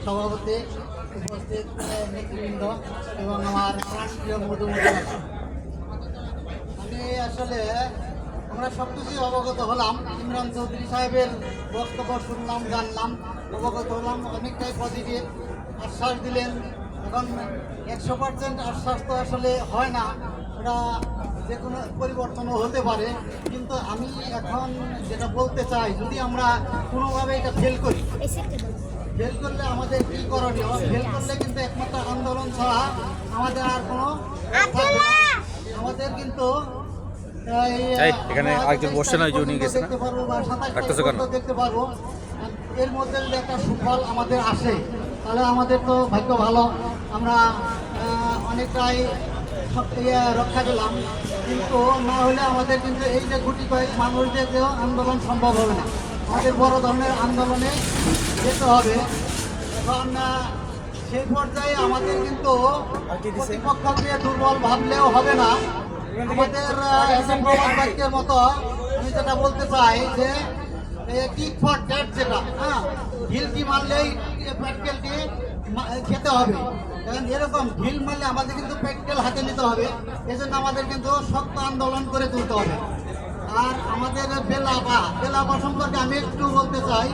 সভাপতি, উপস্থিত নেতৃবৃন্দ এবং আমার প্রাণপ্রিয় মধুমতি। আমি আসলে আমরা সব কিছুই অবগত হলাম, ইমরান চৌধুরী সাহেবের বক্তব্য শুনলাম, জানলাম, অবগত হলাম, অনেকটাই পজিটিভ আশ্বাস দিলেন। এখন 100% আশ্বাস তো আসলে হয় না, ওটা যে কোনো পরিবর্তনও হতে পারে। কিন্তু আমি এখন যেটা বলতে চাই, যদি আমরা কোনোভাবে এটা ফেল করি, ফেল করলে আমাদের কী করণীয়? ফেল করলে কিন্তু একমাত্র আন্দোলন ছাড়া আমাদের আর কোনো থাকবে না। আমাদের কিন্তু এখানে আরেকজন বসছে না, উনি গেছে না, দেখতে পারবো বা 27 ডাকতেছে কেন? দেখতে পারবো। এর মধ্যে যদি একটা সুফল আমাদের আসে, তাহলে আমাদের তো ভাগ্য ভালো, আমরা অনেকটাই রক্ষা পেলাম। কিন্তু না হলে আমাদের কিন্তু এই যে গুটি কয়েক মানুষদেরকেও আন্দোলন সম্ভব হবে না। আমাদের বড় ধরনের আন্দোলনে যেতে হবে। এখন সেই পর্যায়ে আমাদের কিন্তু প্রতিপক্ষকে দুর্বল ভাবলেও হবে না। আমাদের প্রবাদ বাক্যের মতো আমি যেটা বলতে চাই যে টিট ফর ট্যাট, যেটা ঢিলটি মারলেই প্র্যাকটিক্যালটি খেতে হবে। কারণ এরকম ঢিল মারলে আমাদের কিন্তু প্র্যাকটিক্যাল হাতে নিতে হবে। এজন্য আমাদের কিন্তু শক্ত আন্দোলন করে তুলতে হবে। আর আমাদের বেলাপা সম্পর্কে আমি একটু বলতে চাই।